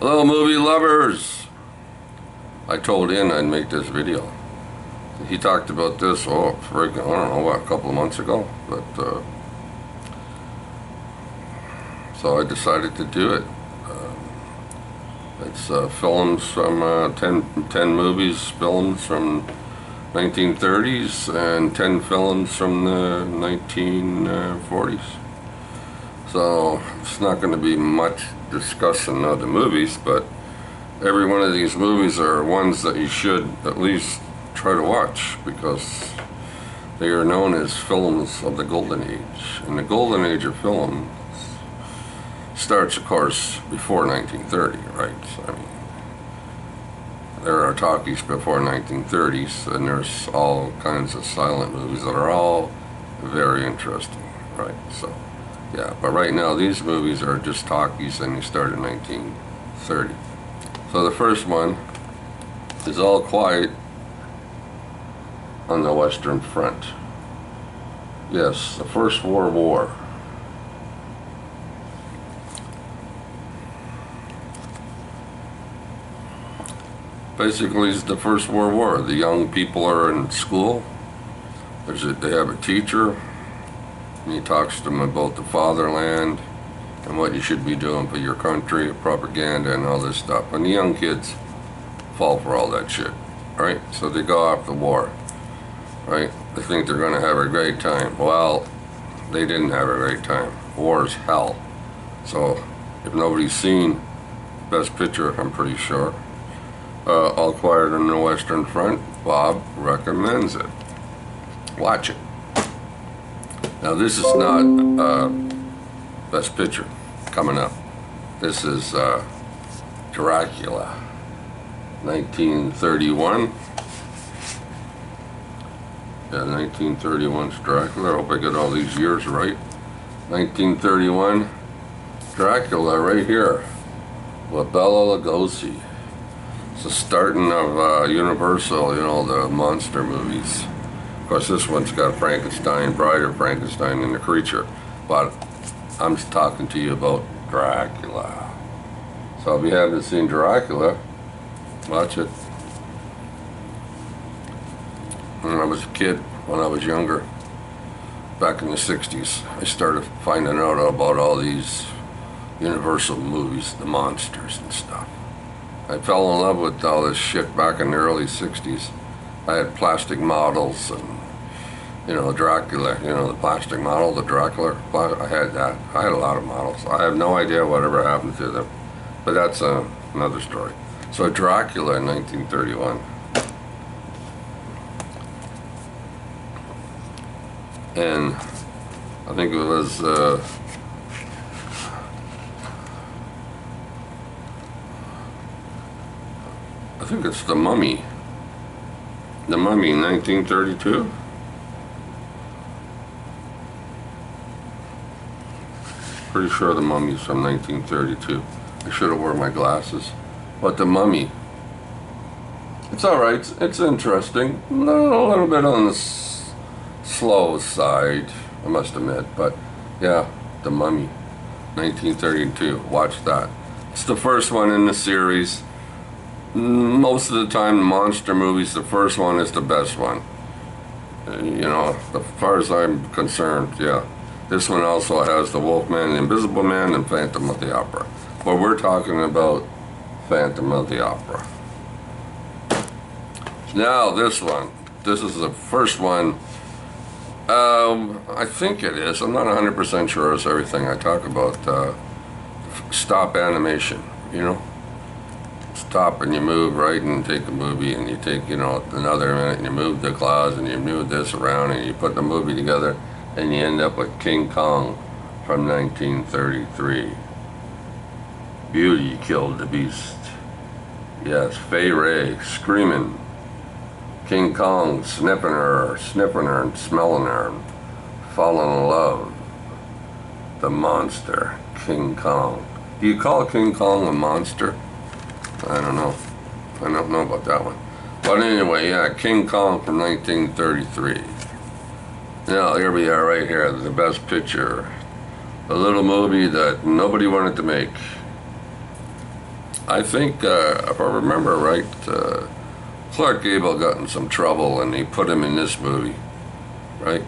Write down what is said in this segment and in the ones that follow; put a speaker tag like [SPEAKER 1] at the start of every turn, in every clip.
[SPEAKER 1] Hello movie lovers! I told Ian I'd make this video. He talked about this, I don't know what, a couple of months ago, but so I decided to do it. It's films from 10 movies, films from 1930s and 10 films from the 1940s. So it's not going to be much discussion of the movies, but every one of these movies are ones that you should at least try to watch, because they are known as films of the golden age. And the golden age of film starts, of course, before 1930, right? I mean, there are talkies before 1930s, and there's all kinds of silent movies that are all very interesting, right? So, yeah, but right now these movies are just talkies, and they start in 1930. So the first one is All Quiet on the Western Front. Yes, the First World War. Basically, it's the First World War. The young people are in school. They have a teacher, and he talks to them about the fatherland and what you should be doing for your country, propaganda and all this stuff. And the young kids fall for all that shit, right? So they go off the war, right? They think they're going to have a great time. Well, they didn't have a great time. War's hell. So if nobody's seen Best Picture, I'm pretty sure, All Quiet on the Western Front, Bob recommends it. Watch it. Now this is not Best Picture coming up. This is Dracula, 1931. Yeah, 1931's Dracula. I hope I get all these years right. 1931, Dracula right here with Bela Lugosi. It's the starting of Universal, you know, the monster movies. Of course, this one's got Frankenstein, Bride of Frankenstein, and the Creature. But I'm just talking to you about Dracula. So if you haven't seen Dracula, watch it. When I was a kid, when I was younger, back in the 60s, I started finding out about all these Universal movies, the monsters and stuff. I fell in love with all this shit back in the early 60s. I had plastic models and, you know, Dracula, you know, the plastic model, the Dracula, I had that. I had a lot of models. I have no idea whatever happened to them, but that's another story. So Dracula in 1931. And I think it was I think it's The Mummy. The Mummy, 1932. Pretty sure The Mummy's from 1932. I should have worn my glasses. But The Mummy, it's alright, it's interesting. A little bit on the slow side, I must admit, but yeah, The Mummy, 1932, watch that. It's the first one in the series. Most of the time, monster movies, the first one is the best one. You know, as far as I'm concerned, yeah. This one also has The Wolfman, The Invisible Man, and Phantom of the Opera. But we're talking about Phantom of the Opera. Now this one, this is the first one. I think it is. I'm not 100% sure it's everything I talk about. Stop animation, you know? Stop and you move, right, and take a movie, and you take, you know, another minute, and you move the clouds, and you move this around, and you put the movie together, and you end up with King Kong from 1933. Beauty killed the beast. Yes, Fay Ray screaming. King Kong sniffing her and smelling her, and falling in love. The monster, King Kong. Do you call King Kong a monster? I don't know. I don't know about that one. But anyway, yeah, King Kong from 1933. Now, here we are right here, the Best Picture. A little movie that nobody wanted to make. I think, if I remember right, Clark Gable got in some trouble and he put him in this movie, right?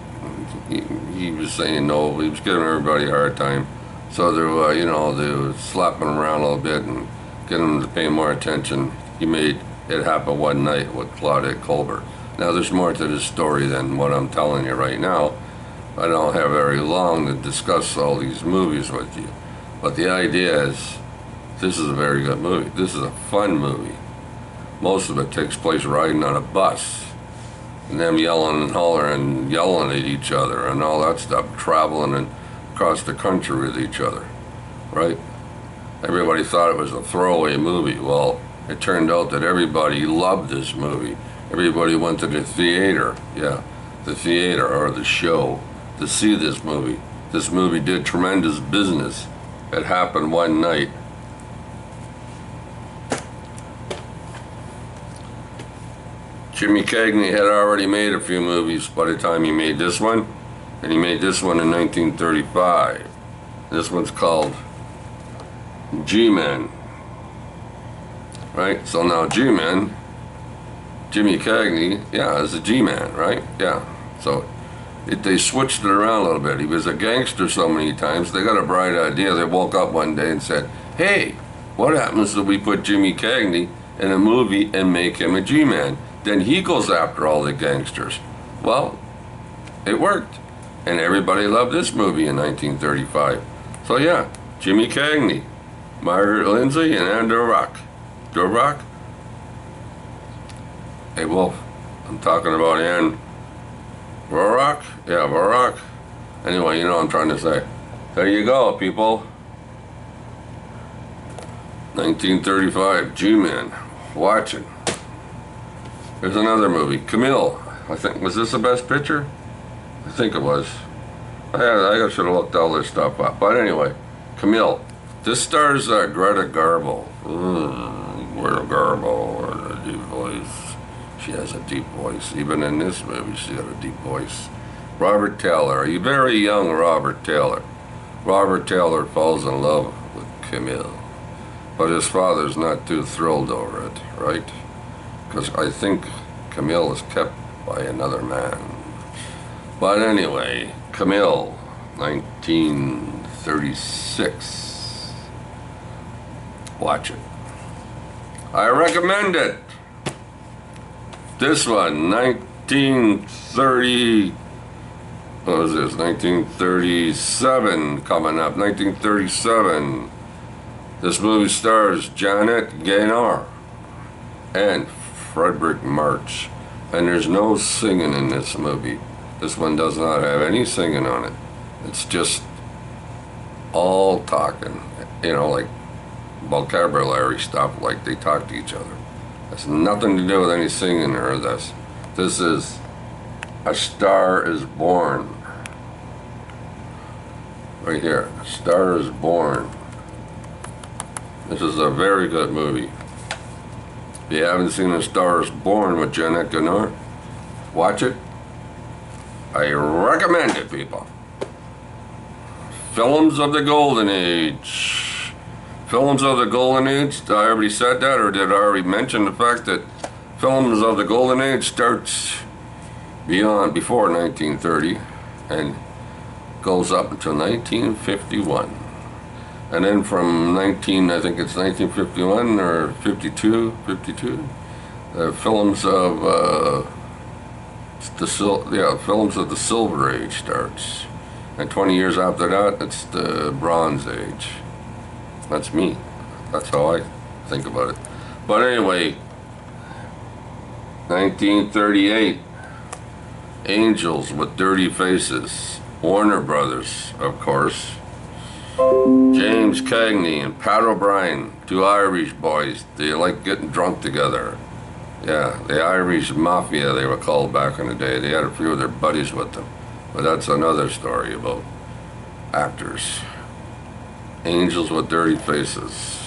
[SPEAKER 1] He was saying no, he was giving everybody a hard time. So they were, they were slapping him around a little bit and getting him to pay more attention. He made It Happen One Night with Claudette Colbert. Now there's more to this story than what I'm telling you right now. I don't have very long to discuss all these movies with you. But the idea is, this is a very good movie. This is a fun movie. Most of it takes place riding on a bus. And them yelling and hollering and yelling at each other and all that stuff. Traveling and across the country with each other. Right? Everybody thought it was a throwaway movie. Well, it turned out that everybody loved this movie. Everybody went to the theater. Yeah, the theater or the show to see this movie. This movie did tremendous business. It happened one night. Jimmy Cagney had already made a few movies by the time he made this one, and he made this one in 1935. This one's called G-Men. Right? So now G-Men, Jimmy Cagney, yeah, is a G-Man, right? Yeah. So they switched it around a little bit. He was a gangster so many times, they got a bright idea. They woke up one day and said, hey, what happens if we put Jimmy Cagney in a movie and make him a G-Man? Then he goes after all the gangsters. Well, it worked. And everybody loved this movie in 1935. So yeah, Jimmy Cagney, Margaret Lindsay, and Ann Durock. Durock? Hey Wolf, I'm talking about Ann Durock? Yeah, Durock. Anyway, you know what I'm trying to say. There you go, people. 1935, G-Man. Watch it. There's another movie, Camille. I think, was this the best picture? I think it was. I should have looked all this stuff up. But anyway, Camille. This stars Greta Garbo. Greta Garbo, a deep voice. She has a deep voice. Even in this movie, she got a deep voice. Robert Taylor, a very young Robert Taylor. Robert Taylor falls in love with Camille. But his father's not too thrilled over it, right? Because I think Camille is kept by another man. But anyway, Camille, 1936. Watch it. I recommend it. This one, 1930, what was this, 1937 coming up, 1937. This movie stars Janet Gaynor and Frederick March, and there's no singing in this movie. This one does not have any singing on it. It's just all talking, like vocabulary stuff, like they talk to each other. Has nothing to do with any singing or this. This is A Star Is Born. Right here, A Star Is Born. This is a very good movie. If you haven't seen A Star Is Born with Janet Gaynor, watch it. I recommend it, people. Films of the Golden Age. Films of the Golden Age, did I already said that, or did I already mention the fact that films of the Golden Age starts before 1930 and goes up until 1951. And then from I think it's 1951 or 52, films of films of the Silver Age starts. And 20 years after that, it's the Bronze Age. That's me. That's how I think about it. But anyway, 1938, Angels with Dirty Faces. Warner Brothers, of course. James Cagney and Pat O'Brien, two Irish boys. They like getting drunk together. Yeah, the Irish Mafia, they were called back in the day. They had a few of their buddies with them. But that's another story about actors. Angels with Dirty Faces.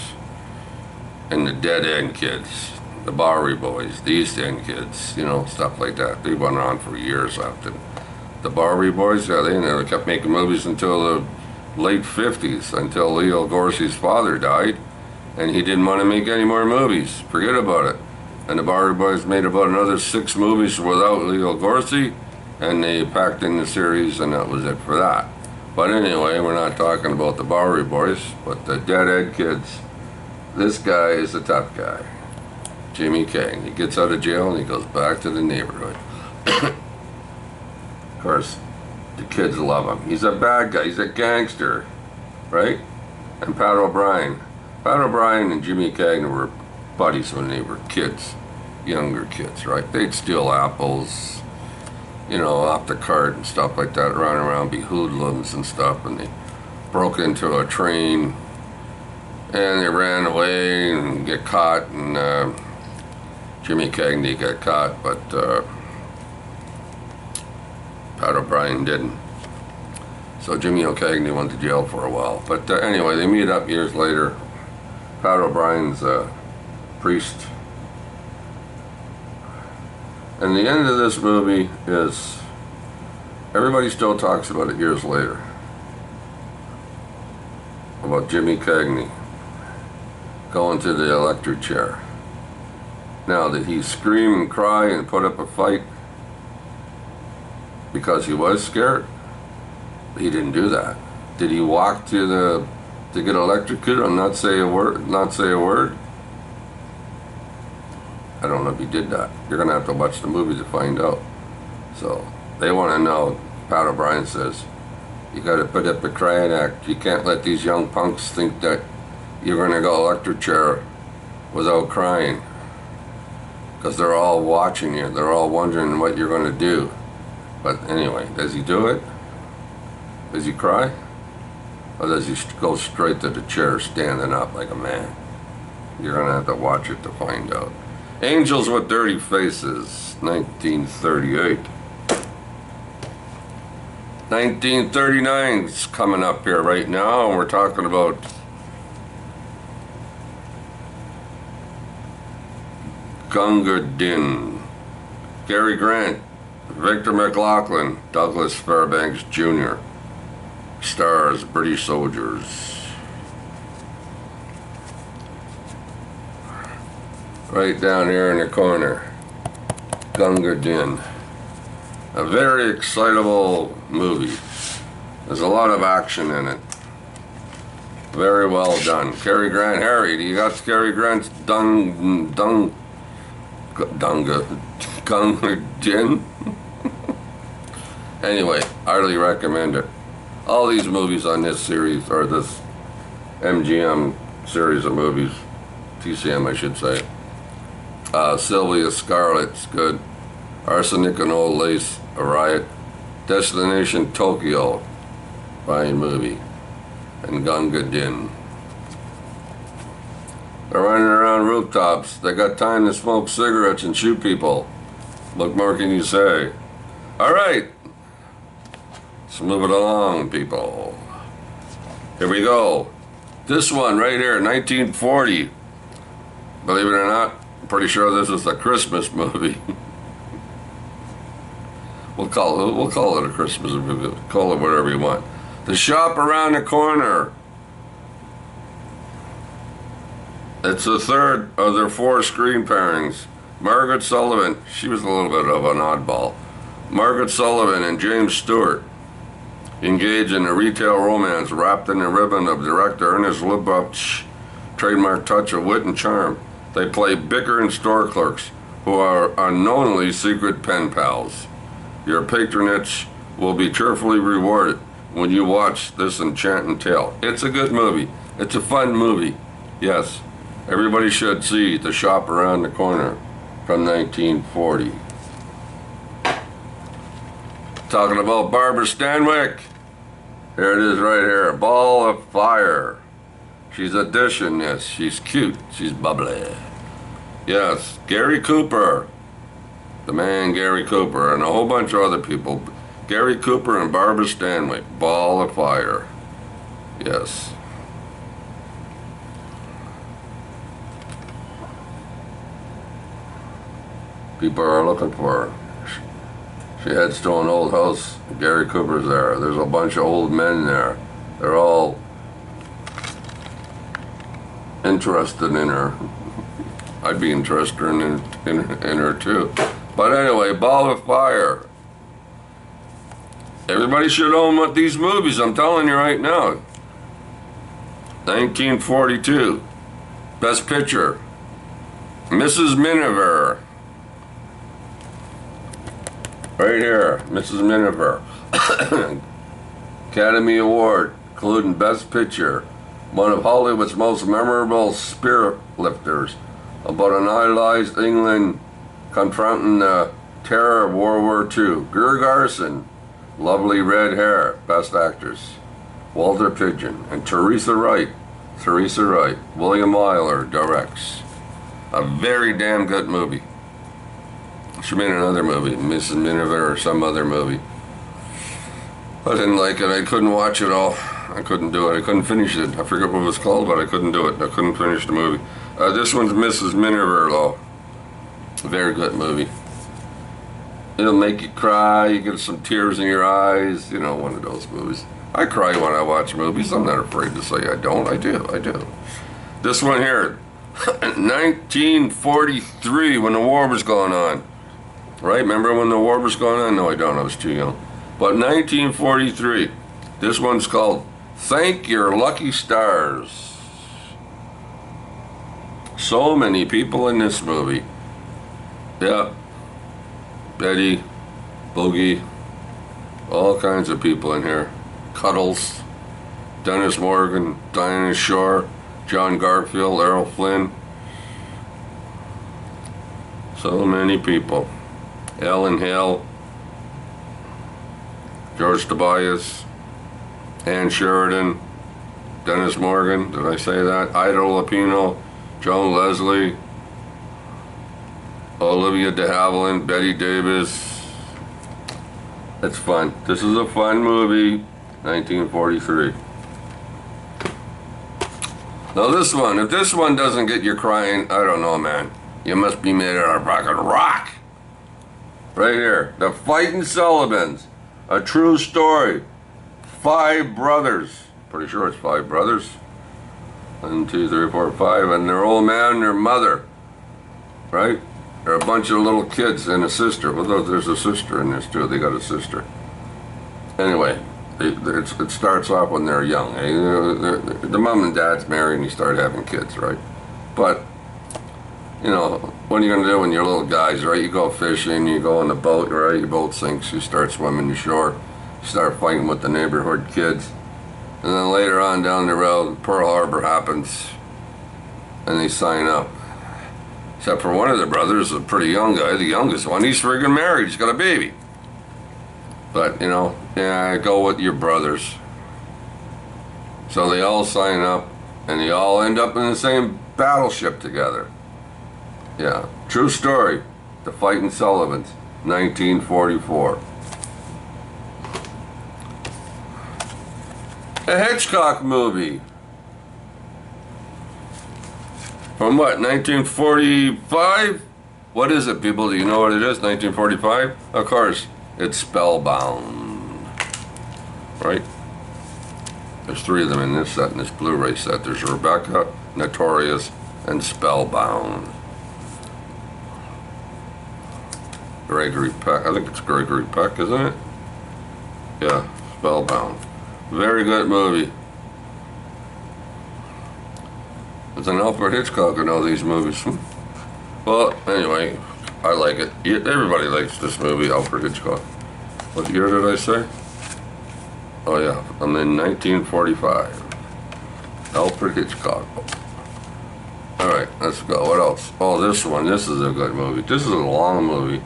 [SPEAKER 1] And the Dead End Kids. The Bowery Boys, the East End Kids, stuff like that. They went on for years after. The Bowery Boys, yeah, they never kept making movies until the late 50s, until Leo Gorcey's father died, and he didn't want to make any more movies. Forget about it. And the Bowery Boys made about another 6 movies without Leo Gorcey, and they packed in the series, and that was it for that. But anyway, we're not talking about the Bowery Boys, but the Deadhead Kids. This guy is a tough guy. Jimmy King. He gets out of jail and he goes back to the neighborhood. Of course, the kids love him. He's a bad guy. He's a gangster, right? And Pat O'Brien. Pat O'Brien and Jimmy Cagney were buddies when they were kids, younger kids, right? They'd steal apples, you know, off the cart and stuff like that, run around, be hoodlums and stuff, and they broke into a train and they ran away and get caught, and Jimmy Cagney got caught, but Pat O'Brien didn't. So Jimmy Cagney went to jail for a while. But anyway, they meet up years later. Pat O'Brien's a priest. And the end of this movie is, everybody still talks about it years later, about Jimmy Cagney going to the electric chair. Now, did he scream and cry and put up a fight because he was scared? He didn't do that. Did he walk to get electrocuted and not say a word? I don't know if he did that. You're gonna have to watch the movie to find out. So they want to know. Pat O'Brien says, you got to put up a crying act. You can't let these young punks think that you're gonna go electric chair without crying, because they're all watching you. They're all wondering what you're gonna do. But anyway, does he do it? Does he cry? Or does he go straight to the chair standing up like a man? You're gonna have to watch it to find out. Angels with Dirty Faces, 1938. 1939's coming up here right now, and we're talking about Gunga Din. Cary Grant, Victor McLaughlin, Douglas Fairbanks Jr. Stars British soldiers. Right down here in the corner, Gunga Din. A very excitable movie. There's a lot of action in it. Very well done. Cary Grant. Harry, do you got Cary Grant's Gunga Din? Anyway, highly recommend it. All these movies on this series, or this MGM series of movies, TCM I should say. Sylvia Scarlett's good. Arsenic and Old Lace, a riot. Destination Tokyo, fine movie. And Gunga Din. They're running around rooftops. They got time to smoke cigarettes and shoot people. What more can you say? All right. Let's move it along, people. Here we go. This one right here, 1940. Believe it or not, I'm pretty sure this is a Christmas movie. We'll call it a Christmas movie. Call it whatever you want. The Shop Around the Corner. It's the third of their 4 screen pairings. Margaret Sullivan, she was a little bit of an oddball. Margaret Sullivan and James Stewart engage in a retail romance wrapped in the ribbon of director Ernest Lubbock's trademark touch of wit and charm. They play bickering store clerks who are unknowingly secret pen pals. Your patronage will be cheerfully rewarded when you watch this enchanting tale. It's a good movie. It's a fun movie. Yes, everybody should see The Shop Around the Corner from 1940. Talking about Barbara Stanwyck. Here it is right here. Ball of Fire. She's a dish in this. She's cute. She's bubbly. Yes, Gary Cooper. The man Gary Cooper, and a whole bunch of other people. Gary Cooper and Barbara Stanwyck. Ball of Fire. Yes. People are looking for her. She heads to an old house. Gary Cooper's there. There's a bunch of old men there. They're all in interested in her. I'd be interested in her too. But anyway, Ball of Fire. Everybody should own these movies, I'm telling you right now. 1942. Best Picture. Mrs. Miniver. Right here, Mrs. Miniver. Academy Award, including Best Picture. One of Hollywood's most memorable spirit lifters about an idolized England confronting the terror of World War II. Greer Garson, lovely red hair, Best Actress. Walter Pidgeon and Teresa Wright. William Wyler directs. A very damn good movie. She made another movie, Mrs. Miniver or some other movie. I didn't like it. I couldn't watch it all. I couldn't do it. I couldn't finish it. I forget what it was called, but I couldn't do it. I couldn't finish the movie. This one's Mrs. Miniver, though. Very good movie. It'll make you cry. You get some tears in your eyes. You know, one of those movies. I cry when I watch movies. I'm not afraid to say I don't. I do. This one here, 1943, when the war was going on. Right? Remember when the war was going on? No, I don't. I was too young. But 1943. This one's called Thank Your Lucky Stars. So many people in this movie. Yeah. Betty, Boogie, all kinds of people in here. Cuddles, Dennis Morgan, Dinah Shore, John Garfield, Errol Flynn. So many people. Ellen Hale, George Tobias, Ann Sheridan, Dennis Morgan, did I say that? Ida Lupino, Joan Leslie, Olivia de Havilland, Betty Davis. It's fun. This is a fun movie. 1943. Now this one, if this one doesn't get you crying, I don't know, man. You must be made out of rock. Right here, The Fightin' Sullivans, a true story. 5 brothers. Pretty sure it's 5 brothers. 1, 2, 3, 4, 5, and their old man and their mother. Right? They're a bunch of little kids and a sister. Well, there's a sister in this too. They got a sister. Anyway. It starts off when they're young. The mom and dad's married and you start having kids, right? But, you know, what are you going to do when you're little guys, right? You go fishing, you go on the boat, right? Your boat sinks, you start swimming the shore, you start fighting with the neighborhood kids. And then later on down the road, Pearl Harbor happens and they sign up. Except for one of the brothers, a pretty young guy, the youngest one, he's friggin' married, he's got a baby. But, you know, yeah, go with your brothers. So they all sign up, and they all end up in the same battleship together. Yeah, true story. The Fightin' Sullivans, 1944. A Hitchcock movie. From what, 1945? What is it, people? Do you know what it is? 1945? Of course. It's Spellbound, right? There's 3 of them in this set, in this Blu-ray set. There's Rebecca, Notorious, and Spellbound. Gregory Peck, I think it's Gregory Peck, isn't it? Yeah, Spellbound. Very good movie. It's an Alfred Hitchcock in all these movies. Well, anyway. I like it. Everybody likes this movie, Alfred Hitchcock. What year did I say? Oh yeah, I'm in 1945. Alfred Hitchcock. Alright, let's go. What else? Oh, this one. This is a good movie. This is a long movie,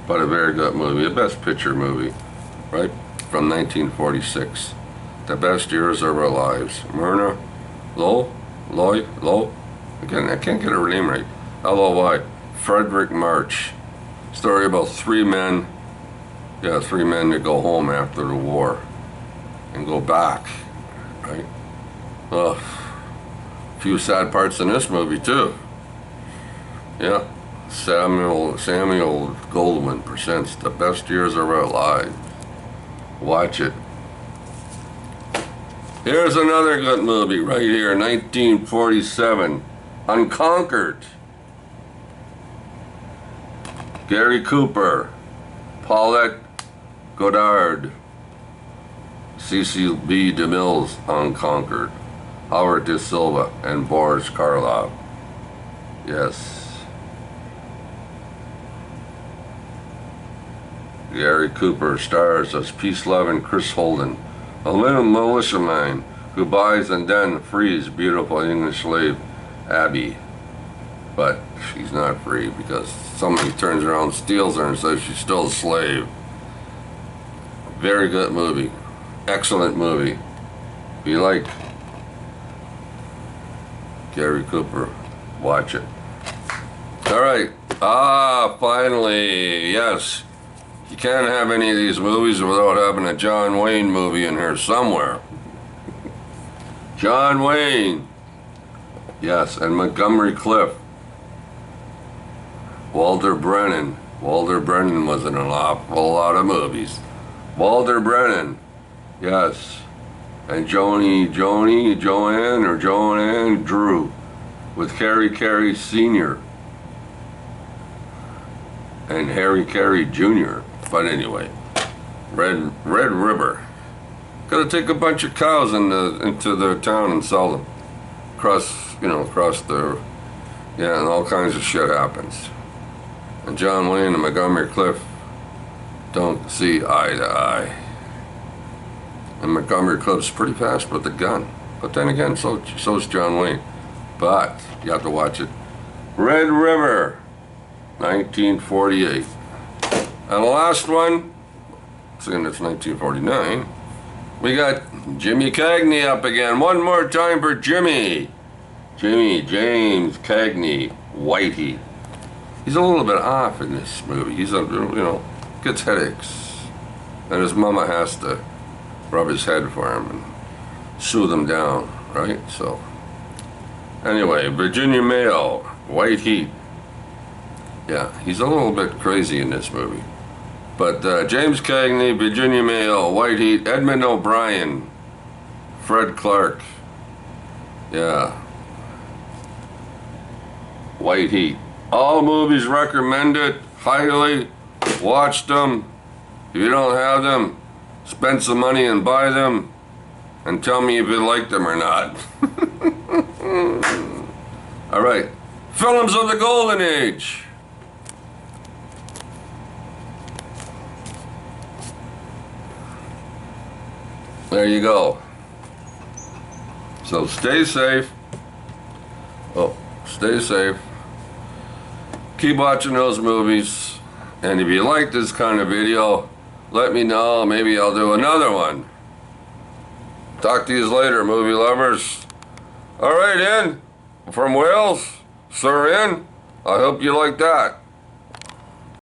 [SPEAKER 1] but a very good movie. A Best Picture movie, right? From 1946. The best years of our lives. Myrna Loy? Again, I can't get her name right. L-O-Y. Frederick March. Story about 3 men. Yeah, 3 men that go home after the war and go back, right? A few sad parts in this movie too. Yeah, Samuel Goldwyn presents The Best Years of Our Lives. Watch it. Here's another good movie right here, 1947. Unconquered. Gary Cooper, Paulette Goddard, Cecil B. DeMille's Unconquered, Howard De Silva, and Boris Karloff. Yes. Gary Cooper stars as peace-loving Chris Holden, a little militiaman who buys and then frees beautiful English slave Abby. But she's not free because somebody turns around, steals her, and says she's still a slave. Very good movie. Excellent movie. If you like Gary Cooper, watch it. Alright. Finally. Yes. You can't have any of these movies without having a John Wayne movie in here somewhere. John Wayne. Yes, and Montgomery Clift. Walter Brennan. Walter Brennan was in an awful lot of movies. Walter Brennan. Yes. And Joanne Drew with Carey Sr. and Harry Carey Jr. But anyway, Red River. Gotta take a bunch of cows into the town and sell them. Across the, yeah, and all kinds of shit happens. And John Wayne and Montgomery Clift don't see eye to eye. And Montgomery Clift's pretty fast with the gun. But then again, so's John Wayne. But you have to watch it. Red River, 1948. And the last one, seeing it's 1949, we got Jimmy Cagney up again. One more time for Jimmy. Jimmy James Cagney, White Heat. He's a little bit off in this movie. He's gets headaches. And his mama has to rub his head for him and soothe him down, right? So, anyway, Virginia Mayo, White Heat. Yeah, he's a little bit crazy in this movie. But James Cagney, Virginia Mayo, White Heat, Edmund O'Brien, Fred Clark. Yeah. White Heat. All movies recommended, highly. Watch them. If you don't have them, spend some money and buy them. And tell me if you like them or not. All right. Films of the Golden Age. There you go. So stay safe. Oh, stay safe. Keep watching those movies. And if you like this kind of video, let me know. Maybe I'll do another one. Talk to you later, movie lovers. All right, In from Wales, Sir In. I hope you like that.